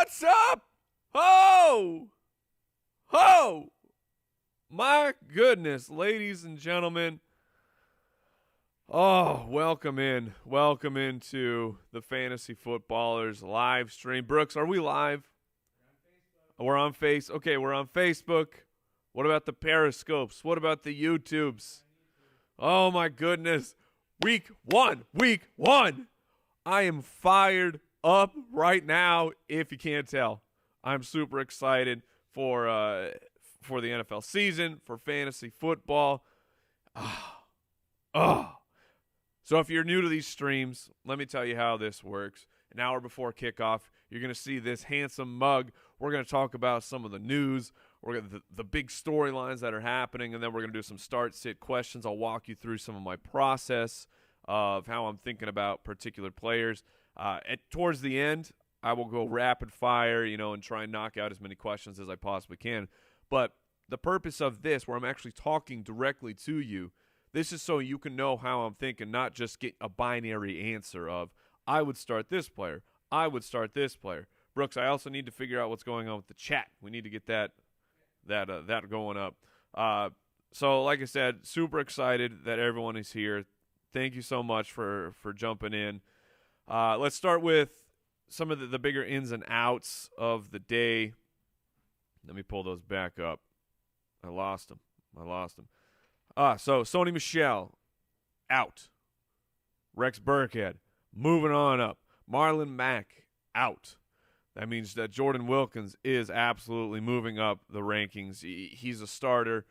What's up? Ho! Ho! My goodness, ladies and gentlemen. Oh, welcome in. Welcome into the Fantasy Footballers live stream. Brooks, are we live? We're on Facebook. Okay, we're on Facebook. What about the Periscopes? What about the YouTubes? Oh, my goodness. Week one. I am fired up right now, if you can't tell. I'm super excited for the NFL season, for fantasy football. So if you're new to these streams, let me tell you how this works. An hour before kickoff, you're going to see this handsome mug. We're going to talk about some of the news, the big storylines that are happening, and then we're going to do some start-sit questions. I'll walk you through some of my process of how I'm thinking about particular players. Towards the end, I will go rapid fire, and try and knock out as many questions as I possibly can. But the purpose of this, where I'm actually talking directly to you, this is so you can know how I'm thinking, not just get a binary answer of, I would start this player, I would start this player. Brooks, I also need to figure out what's going on with the chat. We need to get that going up. So like I said, super excited that everyone is here. Thank you so much for jumping in. Let's start with some of the bigger ins and outs of the day. Let me pull those back up. I lost them. So Sony Michel, out. Rex Burkhead, moving on up. Marlon Mack, out. That means that Jordan Wilkins is absolutely moving up the rankings. He's a starter.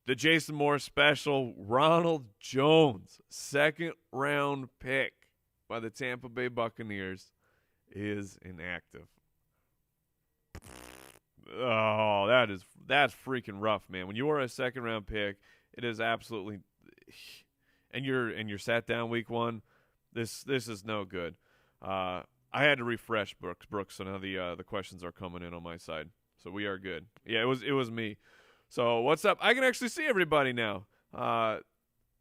The Jason Moore special, Ronald Jones, second-round pick by the Tampa Bay Buccaneers, is inactive. Oh, that's freaking rough, man. When you are a second-round pick, it is absolutely, and you're sat down week one. This is no good. I had to refresh Brooks, so now the questions are coming in on my side, so we are good. Yeah, it was me. So what's up? I can actually see everybody now.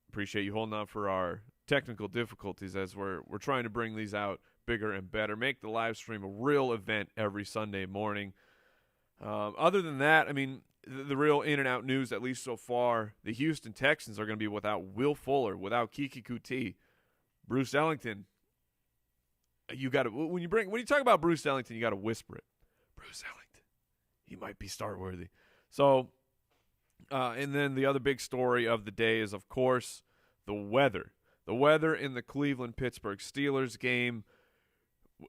Appreciate you holding on for our technical difficulties as we're trying to bring these out bigger and better. Make the live stream a real event every Sunday morning. Other than that, I mean, the real in and out news, at least so far, the Houston Texans are going to be without Will Fuller, without Kiki Kuti, Bruce Ellington. You got to when you talk about Bruce Ellington, you got to whisper it. Bruce Ellington, he might be start worthy. So. And then the other big story of the day is, of course, the weather. The weather in the Cleveland-Pittsburgh Steelers game.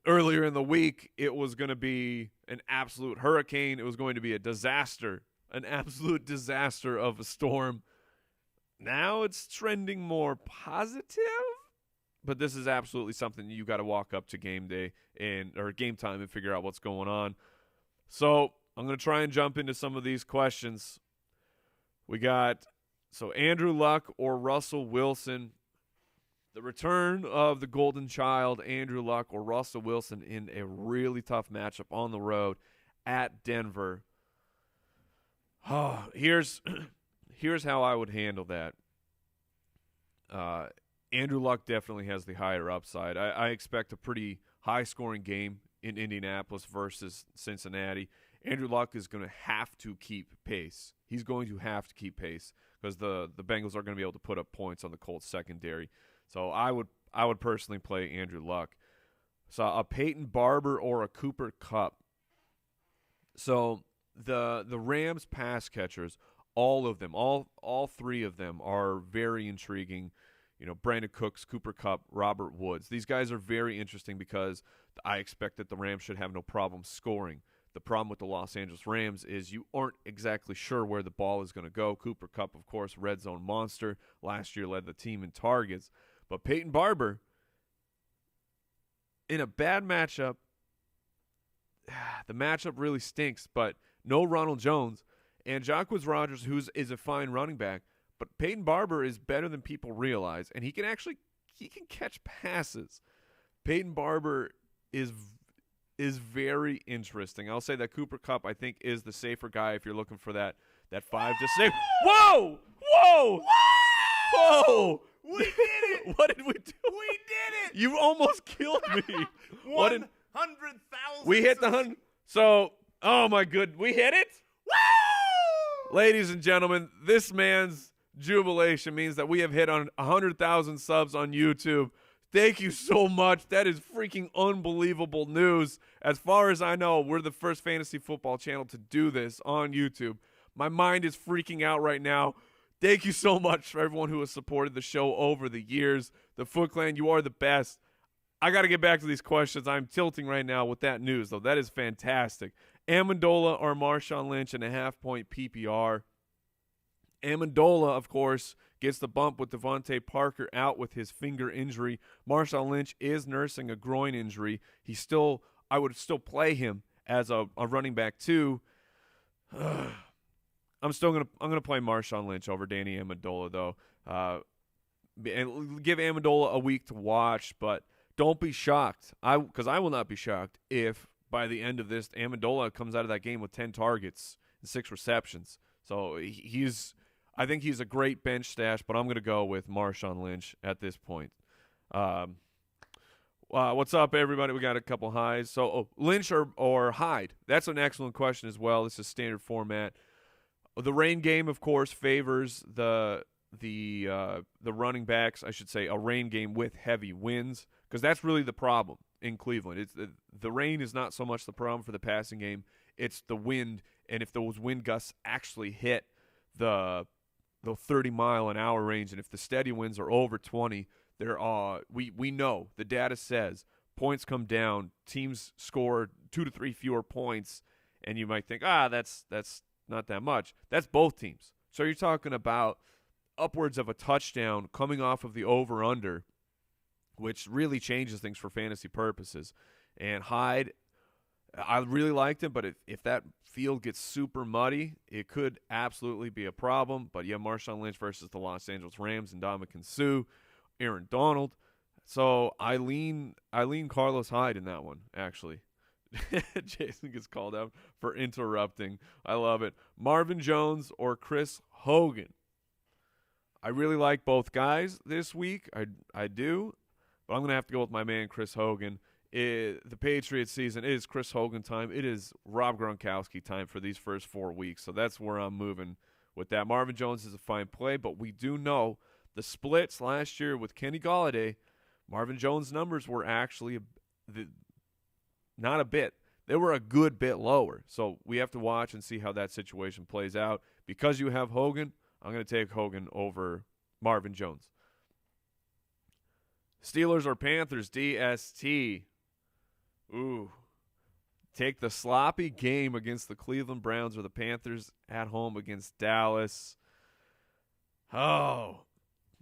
Earlier in the week, it was going to be an absolute hurricane. It was going to be a disaster, an absolute disaster of a storm. Now it's trending more positive. But this is absolutely something you got to walk up to game day or game time and figure out what's going on. So I'm going to try and jump into some of these questions. We got, Andrew Luck or Russell Wilson. The return of the golden child, Andrew Luck or Russell Wilson, in a really tough matchup on the road at Denver. Here's how I would handle that. Andrew Luck definitely has the higher upside. I expect a pretty high-scoring game in Indianapolis versus Cincinnati. Andrew Luck is going to have to keep pace. He's going to have to keep pace because the Bengals are going to be able to put up points on the Colts secondary. So I would personally play Andrew Luck. So a Peyton Barber or a Cooper Kupp. So the Rams pass catchers, all of them, all three of them are very intriguing. Brandon Cooks, Cooper Kupp, Robert Woods. These guys are very interesting because I expect that the Rams should have no problem scoring. The problem with the Los Angeles Rams is you aren't exactly sure where the ball is going to go. Cooper Kupp, of course, red zone monster. Last year led the team in targets. But Peyton Barber, in a bad matchup, the matchup really stinks, but no Ronald Jones. And Jacquizz Rodgers, is a fine running back, but Peyton Barber is better than people realize, and he can catch passes. Peyton Barber is very interesting. I'll say that Cooper Kupp, I think, is the safer guy if you're looking for that 5 to 6. Whoa! We did it! What did we do? We did it! You almost killed me. 100,000. We hit the 100. So, oh my good, we hit it? Woo! Ladies and gentlemen, this man's jubilation means that we have hit on 100,000 subs on YouTube. Thank you so much. That is freaking unbelievable news. As far as I know, we're the first fantasy football channel to do this on YouTube. My mind is freaking out right now. Thank you so much for everyone who has supported the show over the years. The Foot Clan, you are the best. I got to get back to these questions. I'm tilting right now with that news, though. That is fantastic. Amendola or Marshawn Lynch in a half-point PPR. Amendola, of course, gets the bump with Devontae Parker out with his finger injury. Marshawn Lynch is nursing a groin injury. I would still play him as a running back too. I'm gonna play Marshawn Lynch over Danny Amendola though, and give Amendola a week to watch. But don't be shocked, because I will not be shocked if by the end of this Amendola comes out of that game with 10 targets and 6 receptions. So I think he's a great bench stash, but I'm gonna go with Marshawn Lynch at this point. What's up, everybody? We got a couple highs. So Lynch or Hyde? That's an excellent question as well. This is standard format. The rain game, of course, favors the running backs. I should say a rain game with heavy winds, because that's really the problem in Cleveland. It's the rain is not so much the problem for the passing game; it's the wind. And if those wind gusts actually hit the 30-mile-an-hour range, and if the steady winds are over 20, we know the data says points come down. Teams score 2 to 3 fewer points, and you might think, that's not that much. That's both teams. So you're talking about upwards of a touchdown coming off of the over-under, which really changes things for fantasy purposes. And Hyde, I really liked him, but if that field gets super muddy, it could absolutely be a problem. But yeah, Marshawn Lynch versus the Los Angeles Rams and Ndamukong Suh, Aaron Donald. So I lean Carlos Hyde in that one, actually. Jason gets called out for interrupting. I love it. Marvin Jones or Chris Hogan? I really like both guys this week. I do. But I'm going to have to go with my man Chris Hogan. The Patriots season is Chris Hogan time. It is Rob Gronkowski time for these first 4 weeks. So that's where I'm moving with that. Marvin Jones is a fine play, but we do know the splits last year with Kenny Golladay, Marvin Jones' numbers were actually not a bit. They were a good bit lower. So we have to watch and see how that situation plays out. Because you have Hogan, I'm going to take Hogan over Marvin Jones. Steelers or Panthers, DST. Ooh. Take the sloppy game against the Cleveland Browns or the Panthers at home against Dallas. Oh,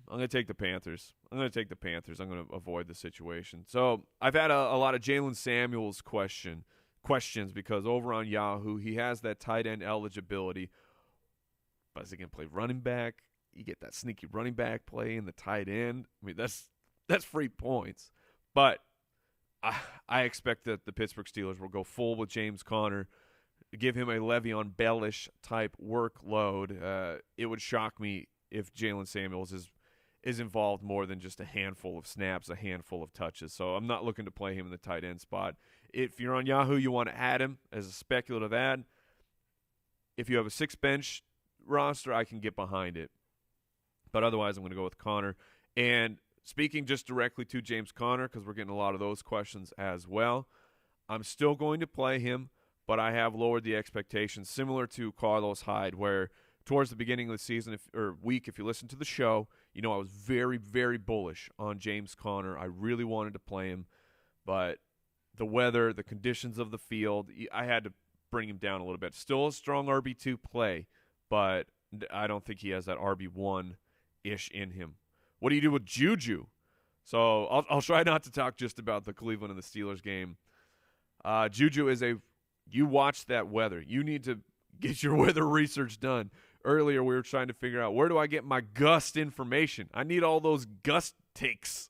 I'm going to take the Panthers. I'm going to avoid the situation. So I've had a lot of Jalen Samuels questions because over on Yahoo, he has that tight end eligibility. But is he going to play running back? You get that sneaky running back play in the tight end. I mean, that's free points. But I expect that the Pittsburgh Steelers will go full with James Conner, give him a Le'Veon Bell-ish type workload. It would shock me if Jalen Samuels is involved more than just a handful of snaps, a handful of touches. So I'm not looking to play him in the tight end spot. If you're on Yahoo, you want to add him as a speculative ad. If you have a 6-bench roster, I can get behind it. But otherwise, I'm going to go with Conner. And speaking just directly to James Conner, because we're getting a lot of those questions as well, I'm still going to play him, but I have lowered the expectations, similar to Carlos Hyde, where towards the beginning of the season or week, if you listen to the show, you know I was very, very bullish on James Conner. I really wanted to play him, but the weather, the conditions of the field, I had to bring him down a little bit. Still a strong RB2 play, but I don't think he has that RB1-ish in him. What do you do with Juju? So I'll try not to talk just about the Cleveland and the Steelers game. Juju is you watch that weather. You need to get your weather research done. Earlier we were trying to figure out, where do I get my gust information? I need all those gust takes.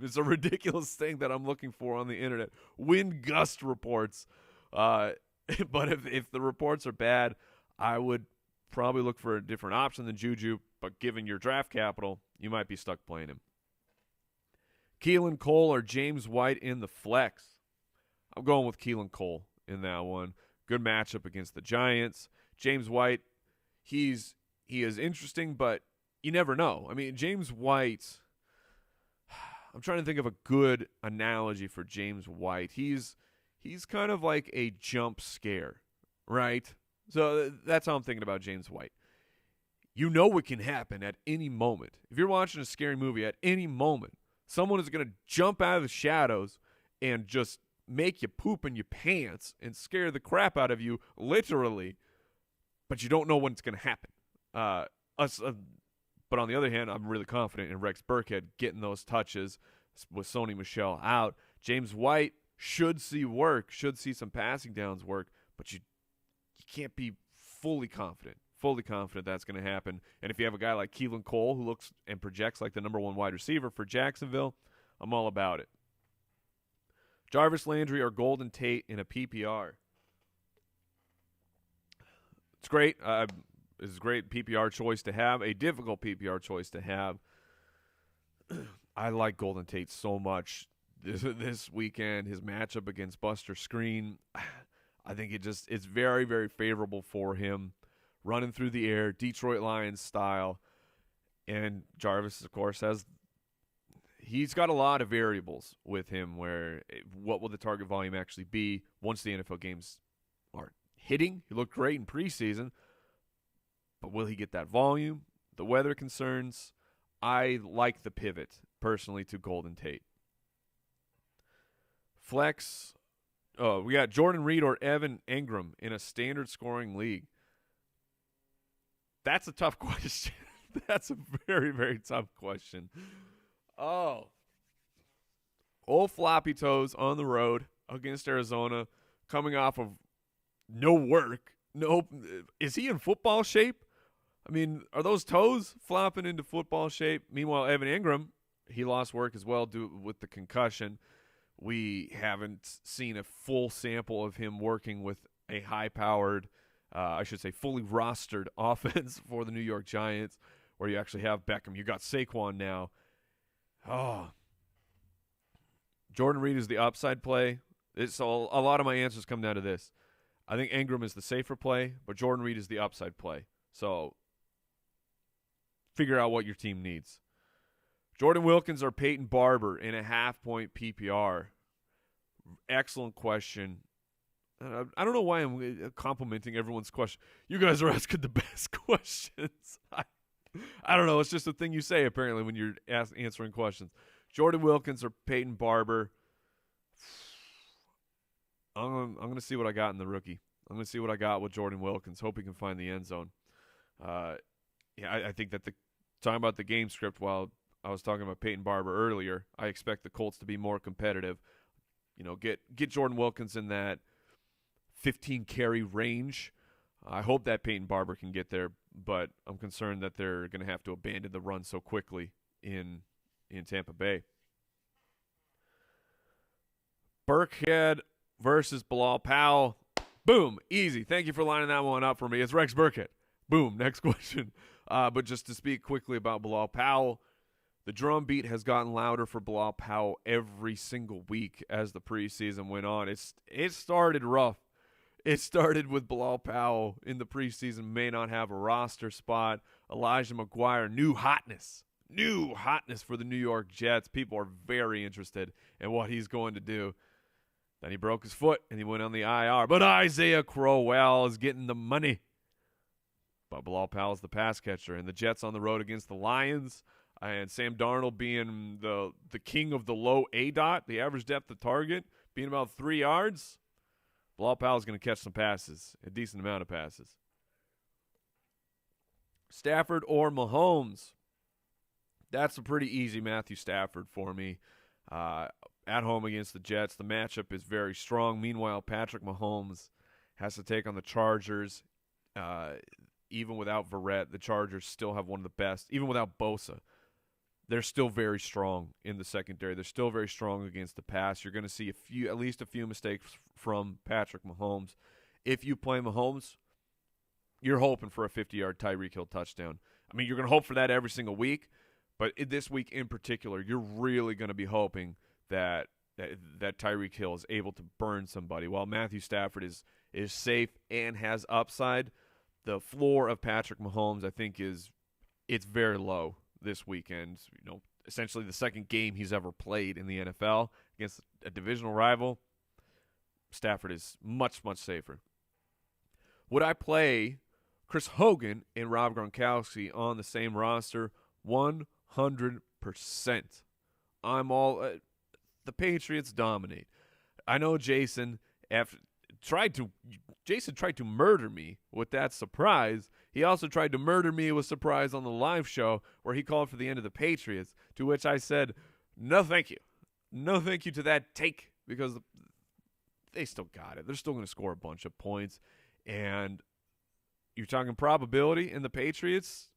It's a ridiculous thing that I'm looking for on the internet. Wind gust reports. But if the reports are bad, I would probably look for a different option than Juju. But given your draft capital, you might be stuck playing him. Keelan Cole or James White in the flex? I'm going with Keelan Cole in that one. Good matchup against the Giants. James White, he is interesting, but you never know. I mean, James White, I'm trying to think of a good analogy for James White. He's kind of like a jump scare, right? So that's how I'm thinking about James White. You know what can happen at any moment. If you're watching a scary movie, at any moment, someone is going to jump out of the shadows and just make you poop in your pants and scare the crap out of you, literally, but you don't know when it's going to happen. But on the other hand, I'm really confident in Rex Burkhead getting those touches with Sony Michel out. James White should see work, should see some passing downs work, but you can't be fully confident that's going to happen. And if you have a guy like Keelan Cole who looks and projects like the number one wide receiver for Jacksonville, I'm all about it. Jarvis Landry or Golden Tate in a PPR. It's great. It's a great PPR choice to have, a difficult PPR choice to have. I like Golden Tate so much this weekend. His matchup against Buster Screen, I think it's very, very favorable for him. Running through the air, Detroit Lions style. And Jarvis, of course, he's got a lot of variables with him where what will the target volume actually be once the NFL games are hitting? He looked great in preseason, but will he get that volume? The weather concerns. I like the pivot, personally, to Golden Tate. Flex. Oh, we got Jordan Reed or Evan Engram in a standard scoring league. That's a tough question. That's a very, very tough question. Oh. Old floppy toes on the road against Arizona, coming off of no work. No, is he in football shape? I mean, are those toes flopping into football shape? Meanwhile, Evan Engram, he lost work as well with the concussion. We haven't seen a full sample of him working with a high-powered, fully rostered offense for the New York Giants, where you actually have Beckham. You got Saquon now. Oh. Jordan Reed is the upside play. So a lot of my answers come down to this. I think Engram is the safer play, but Jordan Reed is the upside play. So figure out what your team needs. Jordan Wilkins or Peyton Barber in a half-point PPR? Excellent question. I don't know why I'm complimenting everyone's question. You guys are asking the best questions. I don't know. It's just a thing you say, apparently, when you're answering questions. Jordan Wilkins or Peyton Barber? I'm going to see what I got in the rookie. I'm going to see what I got with Jordan Wilkins. Hope he can find the end zone. I think that talking about the game script while I was talking about Peyton Barber earlier, I expect the Colts to be more competitive. You know, get Jordan Wilkins in that 15 carry range. I hope that Peyton Barber can get there, but I'm concerned that they're going to have to abandon the run so quickly in Tampa Bay. Burkhead versus Bilal Powell. Boom, easy. Thank you for lining that one up for me. It's Rex Burkhead. Boom, next question. But just to speak quickly about Bilal Powell, the drumbeat has gotten louder for Bilal Powell every single week as the preseason went on. It started rough. It started with Bilal Powell in the preseason, may not have a roster spot. Elijah McGuire, new hotness for the New York Jets. People are very interested in what he's going to do. Then he broke his foot and he went on the IR. But Isaiah Crowell is getting the money. But Bilal Powell's the pass catcher. And the Jets on the road against the Lions. And Sam Darnold being the king of the low A-dot, the average depth of target, being about 3 yards. Bilal Powell's going to catch some passes, a decent amount of passes. Stafford or Mahomes? That's a pretty easy Matthew Stafford for me. At home against the Jets, the matchup is very strong. Meanwhile, Patrick Mahomes has to take on the Chargers. Even without Verrett, the Chargers still have one of the best. Even without Bosa, they're still very strong in the secondary. They're still very strong against the pass. You're going to see at least a few mistakes from Patrick Mahomes. If you play Mahomes, you're hoping for a 50-yard Tyreek Hill touchdown. I mean, you're going to hope for that every single week, but this week in particular, you're really going to be hoping that that Tyreek Hill is able to burn somebody. While Matthew Stafford is safe and has upside, the floor of Patrick Mahomes, I think, it's very low this weekend. Essentially the second game he's ever played in the NFL against a divisional rival. Stafford is much, much safer. Would I play Chris Hogan and Rob Gronkowski on the same roster? 100%. I'm all the Patriots dominate. I know Jason tried to murder me with that surprise. He also tried to murder me with surprise on the live show where he called for the end of the Patriots, to which I said, no thank you. No thank you to that take, because they still got it. They're still going to score a bunch of points. And you're talking probability in the Patriots,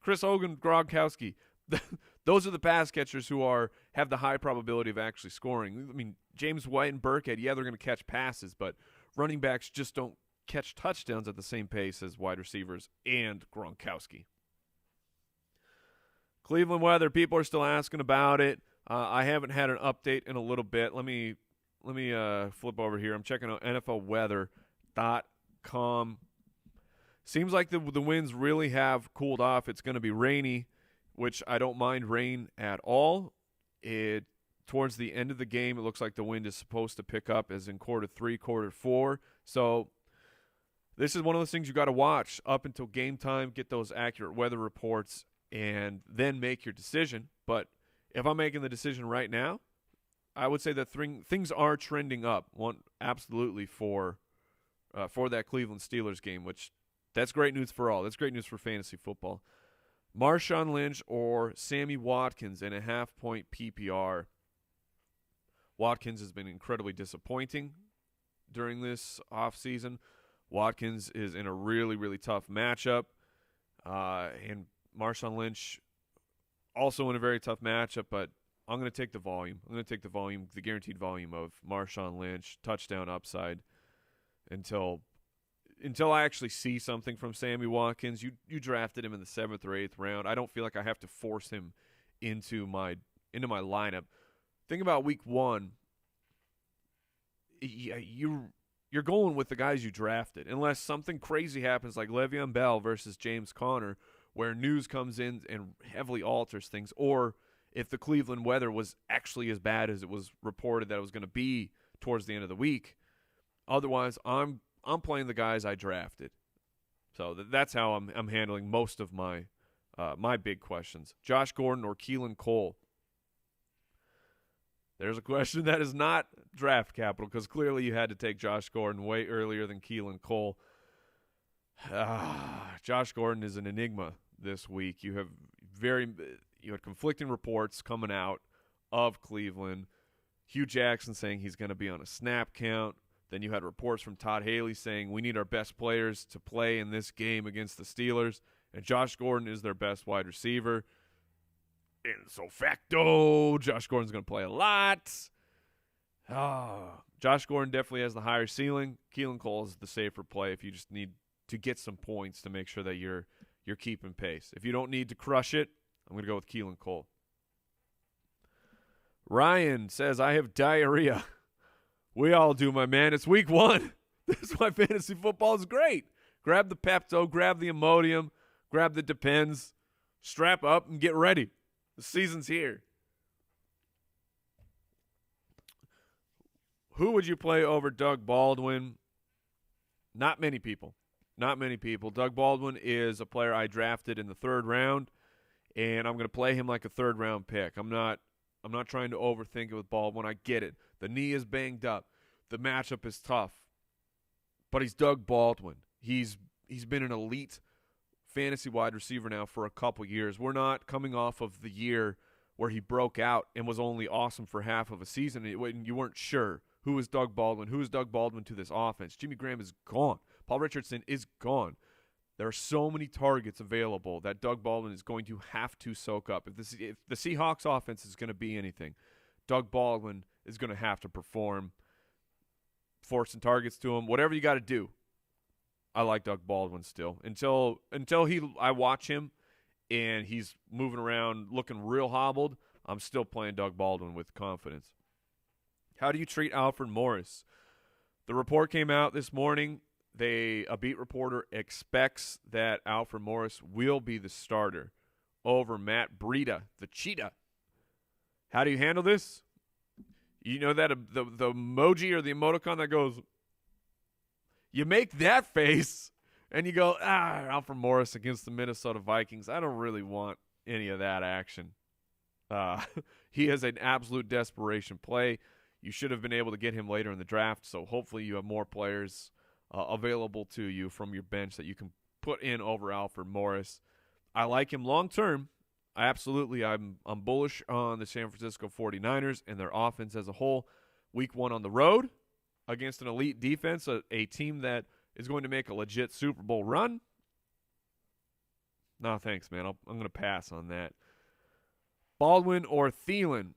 Chris Hogan, Gronkowski, those are the pass catchers who have the high probability of actually scoring. I mean, James White and Burkhead, yeah, they're going to catch passes, but running backs just don't catch touchdowns at the same pace as wide receivers and Gronkowski. Cleveland weather, people are still asking about it. I haven't had an update in a little bit. Let me flip over here. I'm checking out NFLweather.com. Seems like the winds really have cooled off. It's going to be rainy, which I don't mind rain at all. Towards the end of the game, it looks like the wind is supposed to pick up, as in quarter 3, quarter 4. So this is one of those things you got to watch up until game time, get those accurate weather reports, and then make your decision. But if I'm making the decision right now, I would say that things are trending up. Absolutely for that Cleveland Steelers game, which that's great news for all. That's great news for fantasy football. Marshawn Lynch or Sammy Watkins in a half-point PPR. Watkins has been incredibly disappointing during this offseason. Watkins is in a really, really tough matchup. And Marshawn Lynch also in a very tough matchup, but I'm going to take the volume. I'm going to take the guaranteed volume of Marshawn Lynch, touchdown upside, until I actually see something from Sammy Watkins. You drafted him in the 7th or 8th round. I don't feel like I have to force him into my lineup. Think about week 1. You're going with the guys you drafted, unless something crazy happens like Le'Veon Bell versus James Conner, where news comes in and heavily alters things, or if the Cleveland weather was actually as bad as it was reported that it was going to be towards the end of the week. Otherwise, I'm playing the guys I drafted. So that's how I'm handling most of my big questions. Josh Gordon or Keelan Cole? There's a question that is not draft capital, because clearly you had to take Josh Gordon way earlier than Keelan Cole. Josh Gordon is an enigma this week. You had conflicting reports coming out of Cleveland. Hugh Jackson saying he's going to be on a snap count. Then you had reports from Todd Haley saying we need our best players to play in this game against the Steelers, and Josh Gordon is their best wide receiver. And so facto, Josh Gordon's going to play a lot. Josh Gordon definitely has the higher ceiling. Keelan Cole is the safer play if you just need to get some points to make sure that you're keeping pace. If you don't need to crush it, I'm going to go with Keelan Cole. Ryan says, I have diarrhea. We all do, my man. It's week 1. This is why fantasy football is great. Grab the Pepto, grab the Imodium, grab the Depends, strap up, and get ready. The season's here. Who would you play over Doug Baldwin? Not many people. Not many people. Doug Baldwin is a player I drafted in the 3rd round, and I'm going to play him like a 3rd-round pick. I'm not trying to overthink it with Baldwin. I get it. The knee is banged up. The matchup is tough. But he's Doug Baldwin. He's been an elite fantasy wide receiver now for a couple years. We're not coming off of the year where he broke out and was only awesome for half of a season when you weren't sure who is Doug Baldwin, who is Doug Baldwin to this offense. Jimmy Graham is gone. Paul Richardson is gone. There are so many targets available that Doug Baldwin is going to have to soak up. If the Seahawks offense is going to be anything, Doug Baldwin is going to have to perform, forcing targets to him, whatever you got to do. I like Doug Baldwin still. Until I watch him and he's moving around looking real hobbled, I'm still playing Doug Baldwin with confidence. How do you treat Alfred Morris? The report came out this morning. A beat reporter expects that Alfred Morris will be the starter over Matt Breida, the cheetah. How do you handle this? You know that the emoji or the emoticon that goes, you make that face, and you go, Alfred Morris against the Minnesota Vikings. I don't really want any of that action. He is an absolute desperation play. You should have been able to get him later in the draft, so hopefully you have more players available to you from your bench that you can put in over Alfred Morris. I like him long term. I'm bullish on the San Francisco 49ers and their offense as a whole. Week 1 on the road against an elite defense, a team that is going to make a legit Super Bowl run. No, thanks, man. I'm going to pass on that. Baldwin or Thielen?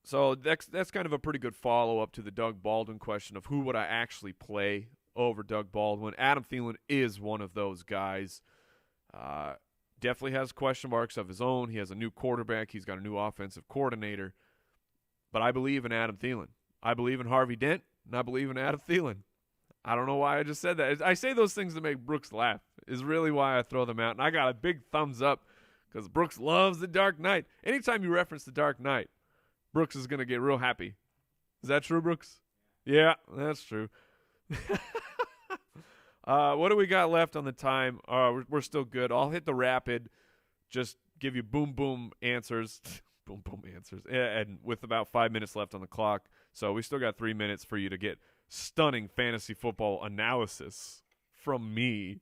So that's kind of a pretty good follow-up to the Doug Baldwin question of who would I actually play over Doug Baldwin. Adam Thielen is one of those guys. Definitely has question marks of his own. He has a new quarterback. He's got a new offensive coordinator. But I believe in Adam Thielen. I believe in Harvey Dent, and I believe in Adam Thielen. I don't know why I just said that. I say those things to make Brooks laugh is really why I throw them out. And I got a big thumbs up because Brooks loves The Dark Knight. Anytime you reference The Dark Knight, Brooks is going to get real happy. Is that true, Brooks? Yeah, that's true. What do we got left on the time? We're still good. I'll hit the rapid, just give you boom answers. boom answers. And with about 5 minutes left on the clock. So we still got 3 minutes for you to get stunning fantasy football analysis from me.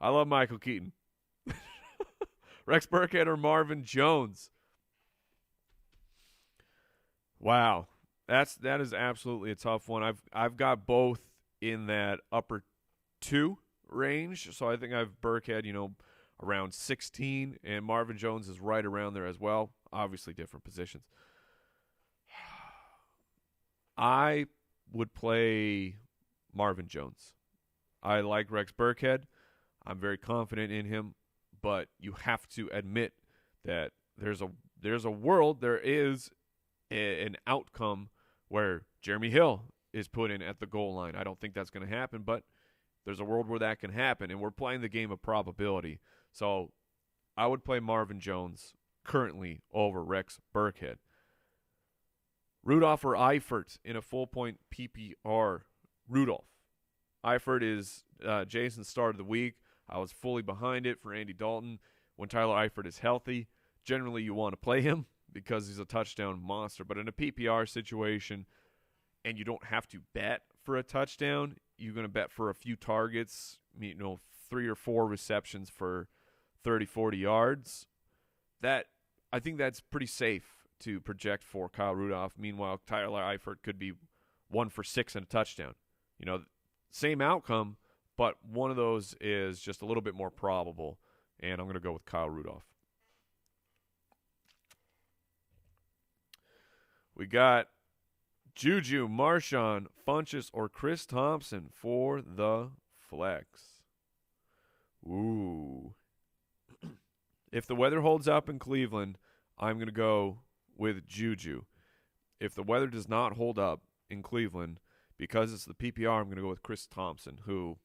I love Michael Keaton. Rex Burkhead or Marvin Jones? Wow. That is absolutely a tough one. I've got both in that upper 2 range. So I think I've Burkhead, around 16, and Marvin Jones is right around there as well. Obviously different positions. I would play Marvin Jones. I like Rex Burkhead. I'm very confident in him, but you have to admit that there's a world, there is an outcome where Jeremy Hill is put in at the goal line. I don't think that's going to happen, but there's a world where that can happen, and we're playing the game of probability. So I would play Marvin Jones currently over Rex Burkhead. Rudolph or Eifert in a full-point PPR? Rudolph. Eifert is Jason's start of the week. I was fully behind it for Andy Dalton. When Tyler Eifert is healthy, generally you want to play him because he's a touchdown monster. But in a PPR situation, and you don't have to bet for a touchdown, you're going to bet for a few targets, 3 or 4 receptions for 30, 40 yards. I think that's pretty safe to project for Kyle Rudolph. Meanwhile, Tyler Eifert could be 1 for 6 and a touchdown. Same outcome, but one of those is just a little bit more probable, and I'm going to go with Kyle Rudolph. We got Juju, Marshawn, Funchess, or Chris Thompson for the flex. Ooh. If the weather holds up in Cleveland, I'm going to go with Juju. If the weather does not hold up in Cleveland, because it's the PPR, I'm going to go with Chris Thompson, who,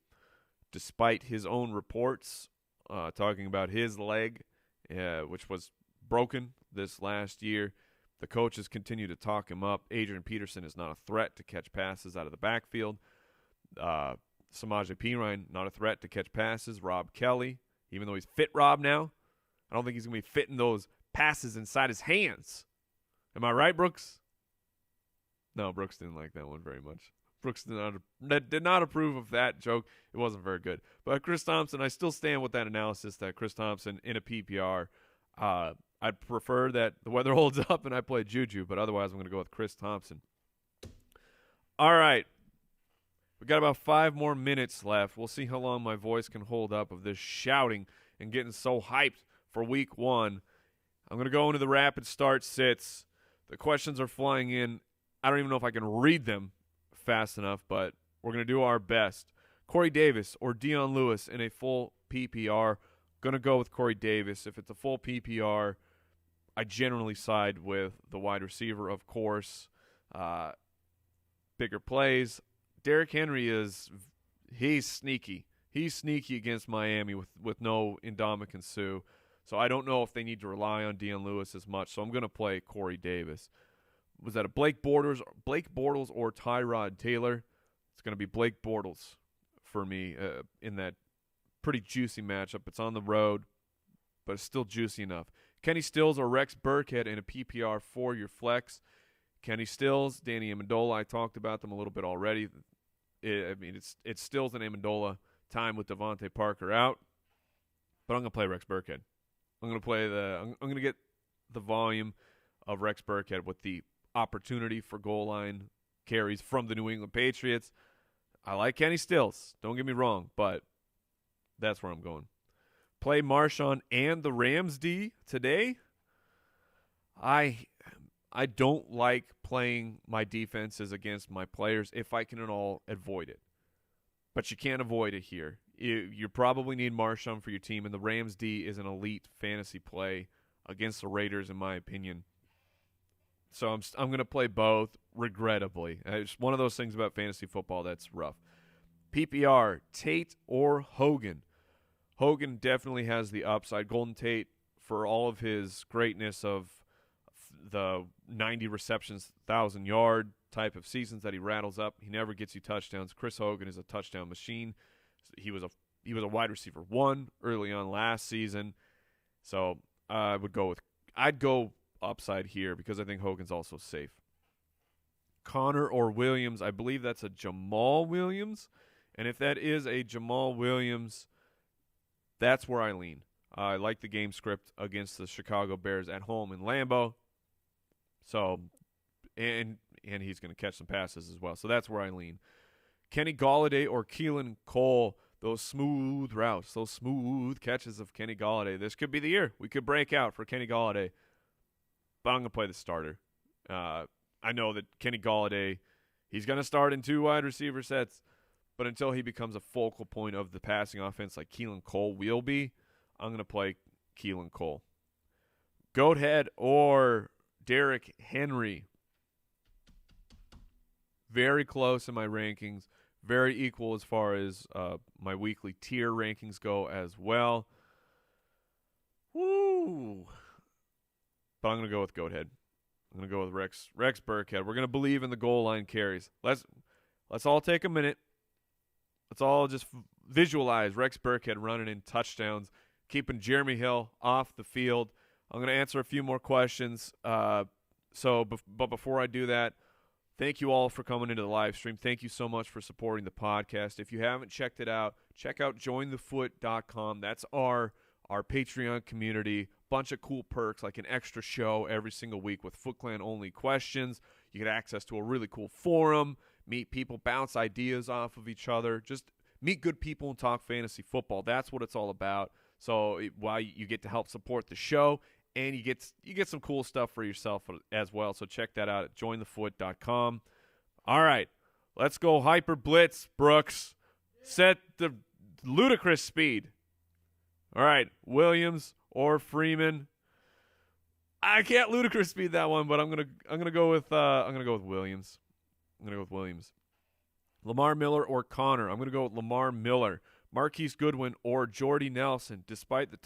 despite his own reports talking about his leg, which was broken this last year, the coaches continue to talk him up. Adrian Peterson is not a threat to catch passes out of the backfield. Samaje Perine, not a threat to catch passes. Rob Kelly, even though he's fit Rob now, I don't think he's going to be fitting those passes inside his hands. Am I right, Brooks? No, Brooks didn't like that one very much. Brooks did not approve of that joke. It wasn't very good. But Chris Thompson, I still stand with that analysis that Chris Thompson in a PPR, I'd prefer that the weather holds up and I play Juju, but otherwise I'm going to go with Chris Thompson. All right. We got about 5 more minutes left. We'll see how long my voice can hold up of this shouting and getting so hyped for week 1. I'm going to go into the rapid start sits. The questions are flying in. I don't even know if I can read them fast enough, but we're going to do our best. Corey Davis or Dion Lewis in a full PPR. Going to go with Corey Davis. If it's a full PPR, I generally side with the wide receiver, of course. bigger plays. Derrick Henry he's sneaky. He's sneaky against Miami with no Ndamukong Suh. So I don't know if they need to rely on Dion Lewis as much. So I'm going to play Corey Davis. Was that a Blake Bortles or Tyrod Taylor? It's going to be Blake Bortles for me in that pretty juicy matchup. It's on the road, but it's still juicy enough. Kenny Stills or Rex Burkhead in a PPR for your flex. Kenny Stills, Danny Amendola. I talked about them a little bit already. It's Stills and Amendola time with Devontae Parker out, but I'm going to play Rex Burkhead. I'm going to get the volume of Rex Burkhead with the opportunity for goal line carries from the New England Patriots. I like Kenny Stills. Don't get me wrong, but that's where I'm going. Play Marshawn and the Rams D today. I don't like playing my defenses against my players if I can at all avoid it. But you can't avoid it here. You probably need Marshawn for your team, and the Rams D is an elite fantasy play against the Raiders, in my opinion. So I'm going to play both, regrettably. It's one of those things about fantasy football that's rough. PPR, Tate or Hogan. Hogan definitely has the upside. Golden Tate, for all of his greatness of the 90 receptions, 1,000-yard type of seasons that he rattles up, he never gets you touchdowns. Chris Hogan is a touchdown machine. He was a wide receiver 1 early on last season. So I'd go upside here because I think Hogan's also safe. Connor or Williams, I believe that's a Jamal Williams. And if that is a Jamal Williams, that's where I lean. I like the game script against the Chicago Bears at home in Lambeau. So, and he's going to catch some passes as well. So that's where I lean. Kenny Golladay or Keelan Cole, those smooth routes, those smooth catches of Kenny Golladay. This could be the year. We could break out for Kenny Golladay. But I'm going to play the starter. I know that Kenny Golladay, he's going to start in 2 wide receiver sets. But until he becomes a focal point of the passing offense like Keelan Cole will be, I'm going to play Keelan Cole. Goathead or Derrick Henry. Very close in my rankings. Very equal as far as my weekly tier rankings go as well. Woo! But I'm going to go with Goathead. I'm going to go with Rex Burkhead. We're going to believe in the goal line carries. Let's all take a minute. Let's all just visualize Rex Burkhead running in touchdowns, keeping Jeremy Hill off the field. I'm going to answer a few more questions. But before I do that, thank you all for coming into the live stream. Thank you so much for supporting the podcast. If you haven't checked it out, check out jointhefoot.com. That's our Patreon community. Bunch of cool perks like an extra show every single week with Foot Clan only questions. You get access to a really cool forum. Meet people, bounce ideas off of each other. Just meet good people and talk fantasy football. That's what it's all about. So while you get to help support the show, and you get some cool stuff for yourself as well. So check that out at jointhefoot.com. All right, let's go hyper blitz, Brooks. Set the ludicrous speed. All right, Williams or Freeman. I can't ludicrous speed that one, but I'm gonna go with Williams. I'm going to go with Williams. Lamar Miller or Connor. I'm going to go with Lamar Miller. Marquise Goodwin or Jordy Nelson. Despite the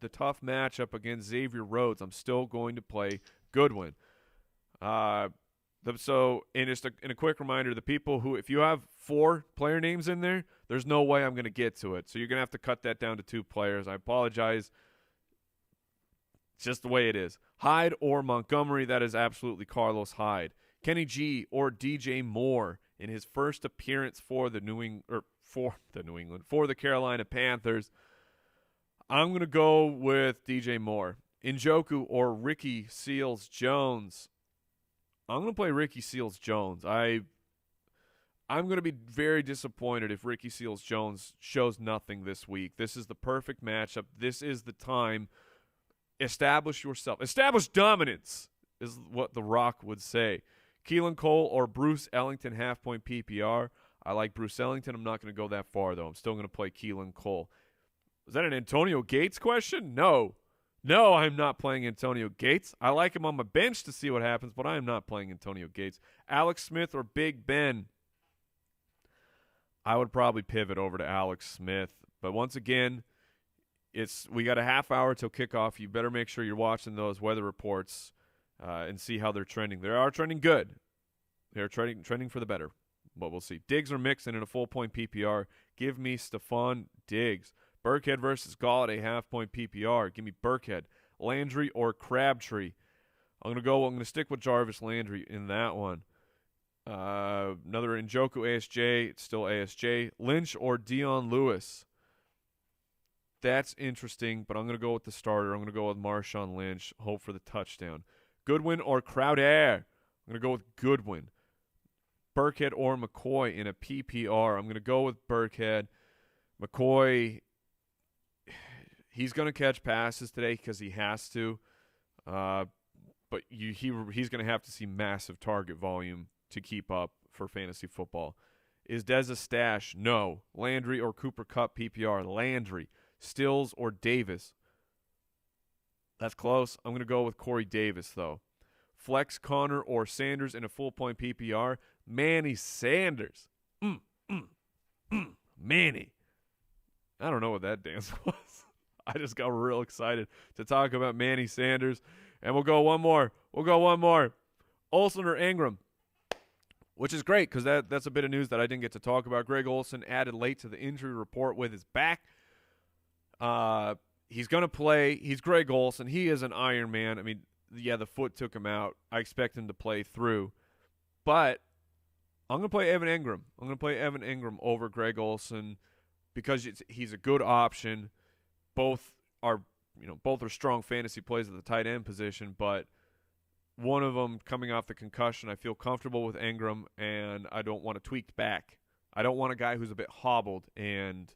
tough matchup against Xavier Rhodes, I'm still going to play Goodwin. And just a quick reminder, the people who, if you have 4 player names in there, there's no way I'm going to get to it. So you're going to have to cut that down to 2 players. I apologize. It's just the way it is. Hyde or Montgomery. That is absolutely Carlos Hyde. Kenny G or DJ Moore in his first appearance for the Carolina Panthers. I'm going to go with DJ Moore. Njoku or Ricky Seals-Jones. I'm going to play Ricky Seals-Jones. I'm going to be very disappointed if Ricky Seals-Jones shows nothing this week. This is the perfect matchup. This is the time. Establish yourself. Establish dominance is what The Rock would say. Keelan Cole or Bruce Ellington, half-point PPR. I like Bruce Ellington. I'm not going to go that far, though. I'm still going to play Keelan Cole. Was that an Antonio Gates question? No. No, I'm not playing Antonio Gates. I like him on my bench to see what happens, but I am not playing Antonio Gates. Alex Smith or Big Ben? I would probably pivot over to Alex Smith. But once again, we got a half hour till kickoff. You better make sure you're watching those weather reports and see how they're trending. They are trending good. They're trending for the better, but we'll see. Diggs or Mixon in a full-point PPR. Give me Stephon Diggs. Burkhead versus Galladay, half-point PPR. Give me Burkhead. Landry or Crabtree. I'm going to stick with Jarvis Landry in that one. Another Njoku ASJ. It's still ASJ. Lynch or Dion Lewis. That's interesting, but I'm going to go with the starter. I'm going to go with Marshawn Lynch. Hope for the touchdown. Goodwin or Crowder. I'm going to go with Goodwin. Burkhead or McCoy in a PPR. I'm going to go with Burkhead. McCoy, he's going to catch passes today because he has to. But he's going to have to see massive target volume to keep up for fantasy football. Is Dez a stash? No. Landry or Cooper Kupp PPR? Landry. Stills or Davis? That's close. I'm going to go with Corey Davis, though. Flex Connor or Sanders in a full-point PPR? Manny Sanders. Manny. I don't know what that dance was. I just got real excited to talk about Manny Sanders. And we'll go one more. Olsen or Ingram? Which is great because that's a bit of news that I didn't get to talk about. Greg Olsen added late to the injury report with his back. He's going to play. He's Greg Olsen. He is an Iron Man. I mean, yeah, the foot took him out. I expect him to play through. But I'm going to play Evan Ingram. I'm going to play Evan Ingram over Greg Olsen because he's a good option. Both are strong fantasy plays at the tight end position, but one of them coming off the concussion, I feel comfortable with Ingram, and I don't want a tweaked back. I don't want a guy who's a bit hobbled and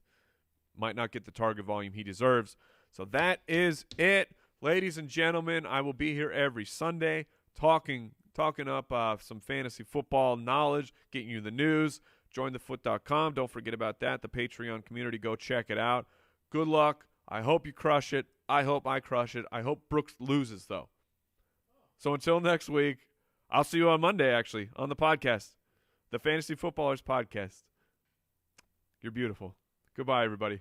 might not get the target volume he deserves. So that is it. Ladies and gentlemen, I will be here every Sunday talking up some fantasy football knowledge, getting you the news. JoinTheFoot.com. Don't forget about that. The Patreon community. Go check it out. Good luck. I hope you crush it. I hope I crush it. I hope Brooks loses, though. So until next week, I'll see you on Monday, actually, on the podcast, the Fantasy Footballers Podcast. You're beautiful. Goodbye, everybody.